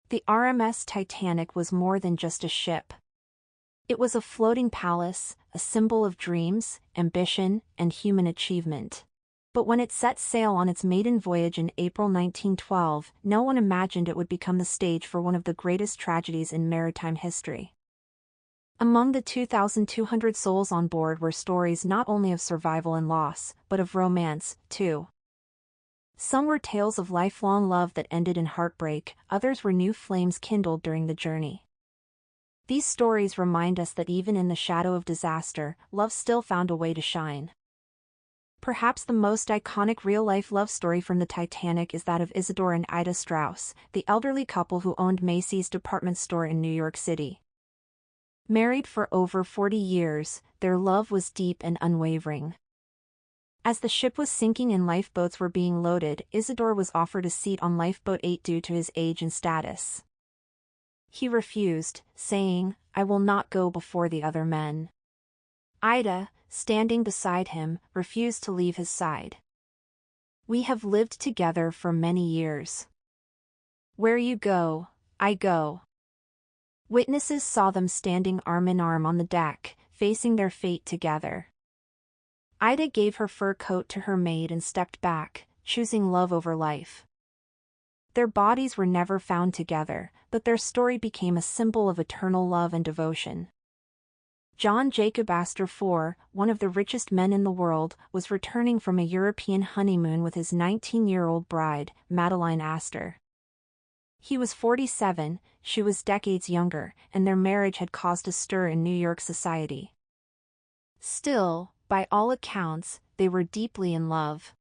The RMS Titanic was more than just a ship. It was a floating palace, a symbol of dreams, ambition, and human achievement. But when it set sail on its maiden voyage in April 1912, no one imagined it would become the stage for one of the greatest tragedies in maritime history. Among the 2,200 souls on board were stories not only of survival and loss, but of romance, too. Some were tales of lifelong love that ended in heartbreak, others were new flames kindled during the journey. These stories remind us that even in the shadow of disaster, love still found a way to shine. Perhaps the most iconic real-life love story from the Titanic is that of Isidor and Ida Straus, the elderly couple who owned Macy's department store in New York City. Married for over 40 years, their love was deep and unwavering. As the ship was sinking and lifeboats were being loaded, Isidor was offered a seat on Lifeboat 8 due to his age and status. He refused, saying, "I will not go before the other men." Ida, standing beside him, refused to leave his side. "We have lived together for many years. Where you go, I go." Witnesses saw them standing arm in arm on the deck, facing their fate together. Ida gave her fur coat to her maid and stepped back, choosing love over life. Their bodies were never found together, but their story became a symbol of eternal love and devotion. John Jacob Astor IV, one of the richest men in the world, was returning from a European honeymoon with his 19-year-old bride, Madeline Astor. He was 47, she was decades younger, and their marriage had caused a stir in New York society. Still, by all accounts, they were deeply in love.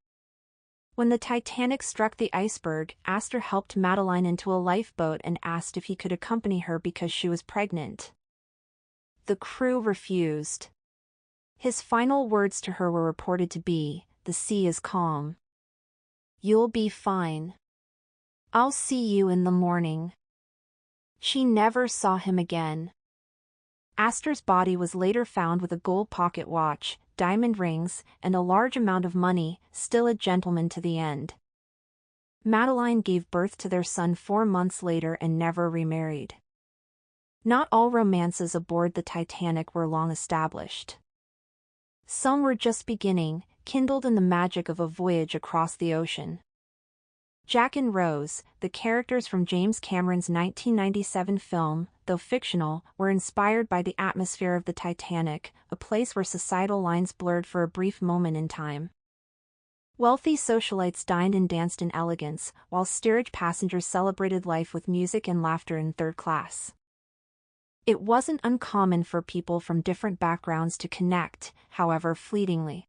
When the Titanic struck the iceberg, Astor helped Madeline into a lifeboat and asked if he could accompany her because she was pregnant. The crew refused. His final words to her were reported to be, "The sea is calm. You'll be fine. I'll see you in the morning." She never saw him again. Astor's body was later found with a gold pocket watch, diamond rings, and a large amount of money, still a gentleman to the end. Madeline gave birth to their son 4 months later and never remarried. Not all romances aboard the Titanic were long established. Some were just beginning, kindled in the magic of a voyage across the ocean. Jack and Rose, the characters from James Cameron's 1997 film, though fictional, were inspired by the atmosphere of the Titanic, a place where societal lines blurred for a brief moment in time. Wealthy socialites dined and danced in elegance, while steerage passengers celebrated life with music and laughter in third class. It wasn't uncommon for people from different backgrounds to connect, however fleetingly.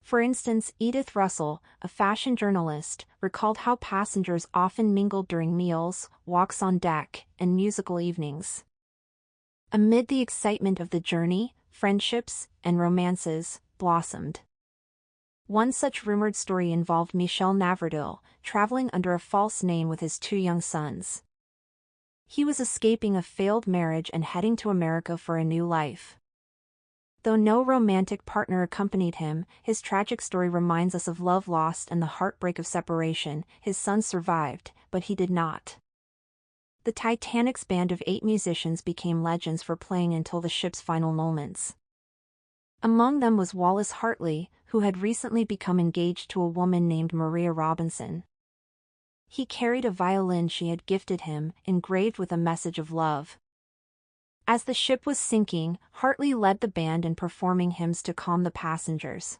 For instance, Edith Russell, a fashion journalist, recalled how passengers often mingled during meals, walks on deck, and musical evenings. Amid the excitement of the journey, friendships and romances blossomed. One such rumored story involved Michel Navratil, traveling under a false name with his 2 young sons. He was escaping a failed marriage and heading to America for a new life. Though no romantic partner accompanied him, his tragic story reminds us of love lost and the heartbreak of separation. His sons survived, but he did not. The Titanic's band of 8 musicians became legends for playing until the ship's final moments. Among them was Wallace Hartley, who had recently become engaged to a woman named Maria Robinson. He carried a violin she had gifted him, engraved with a message of love. As the ship was sinking, Hartley led the band in performing hymns to calm the passengers.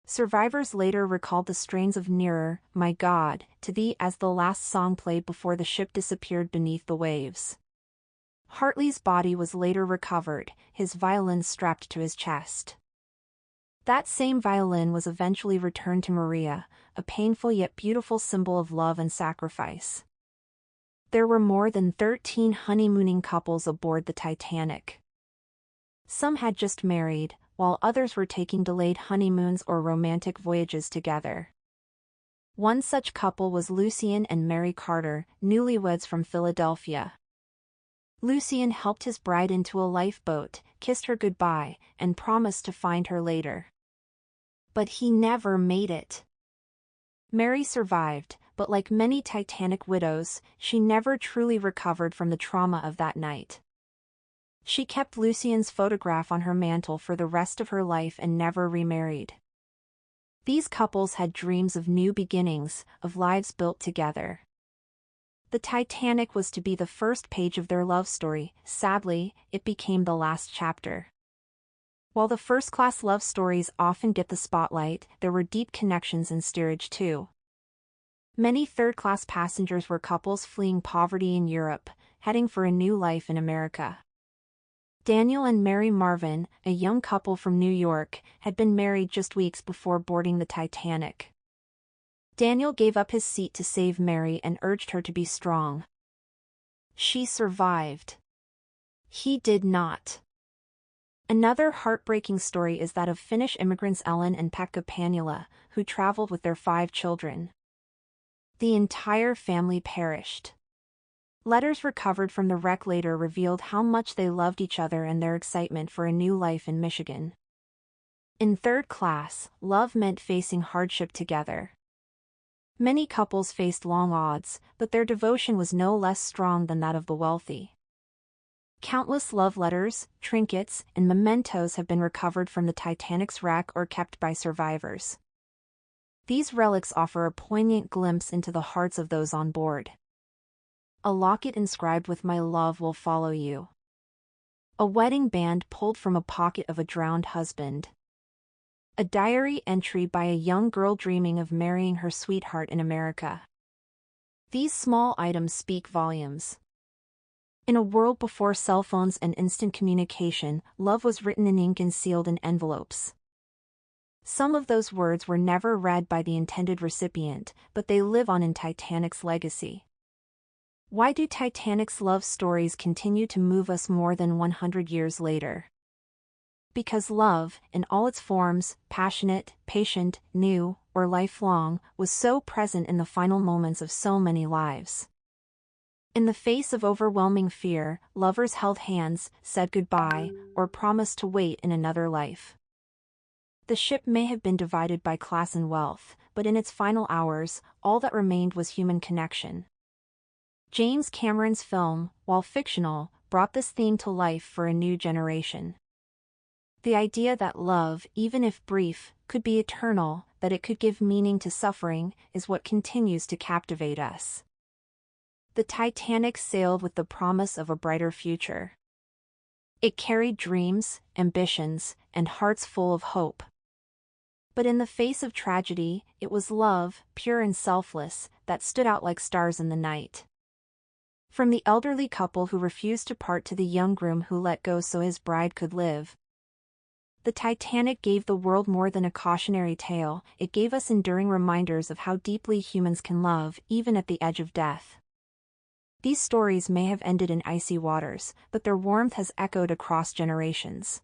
Survivors later recalled the strains of "Nearer, My God, to Thee" as the last song played before the ship disappeared beneath the waves. Hartley's body was later recovered, his violin strapped to his chest. That same violin was eventually returned to Maria, a painful yet beautiful symbol of love and sacrifice. There were more than 13 honeymooning couples aboard the Titanic. Some had just married, while others were taking delayed honeymoons or romantic voyages together. One such couple was Lucien and Mary Carter, newlyweds from Philadelphia. Lucien helped his bride into a lifeboat, kissed her goodbye, and promised to find her later. But he never made it. Mary survived, but like many Titanic widows, she never truly recovered from the trauma of that night. She kept Lucien's photograph on her mantle for the rest of her life and never remarried. These couples had dreams of new beginnings, of lives built together. The Titanic was to be the first page of their love story. Sadly, it became the last chapter. While the first-class love stories often get the spotlight, there were deep connections in steerage too. Many third-class passengers were couples fleeing poverty in Europe, heading for a new life in America. Daniel and Mary Marvin, a young couple from New York, had been married just weeks before boarding the Titanic. Daniel gave up his seat to save Mary and urged her to be strong. She survived. He did not. Another heartbreaking story is that of Finnish immigrants Ellen and Pekka Panula, who traveled with their 5 children. The entire family perished. Letters recovered from the wreck later revealed how much they loved each other and their excitement for a new life in Michigan. In third class, love meant facing hardship together. Many couples faced long odds, but their devotion was no less strong than that of the wealthy. Countless love letters, trinkets, and mementos have been recovered from the Titanic's wreck or kept by survivors. These relics offer a poignant glimpse into the hearts of those on board. A locket inscribed with "My love will follow you." A wedding band pulled from a pocket of a drowned husband. A diary entry by a young girl dreaming of marrying her sweetheart in America. These small items speak volumes. In a world before cell phones and instant communication, love was written in ink and sealed in envelopes. Some of those words were never read by the intended recipient, but they live on in Titanic's legacy. Why do Titanic's love stories continue to move us more than 100 years later? Because love, in all its forms, passionate, patient, new, or lifelong, was so present in the final moments of so many lives. In the face of overwhelming fear, lovers held hands, said goodbye, or promised to wait in another life. The ship may have been divided by class and wealth, but in its final hours, all that remained was human connection. James Cameron's film, while fictional, brought this theme to life for a new generation. The idea that love, even if brief, could be eternal, that it could give meaning to suffering, is what continues to captivate us. The Titanic sailed with the promise of a brighter future. It carried dreams, ambitions, and hearts full of hope. But in the face of tragedy, it was love, pure and selfless, that stood out like stars in the night. From the elderly couple who refused to part to the young groom who let go so his bride could live. The Titanic gave the world more than a cautionary tale, it gave us enduring reminders of how deeply humans can love, even at the edge of death. These stories may have ended in icy waters, but their warmth has echoed across generations.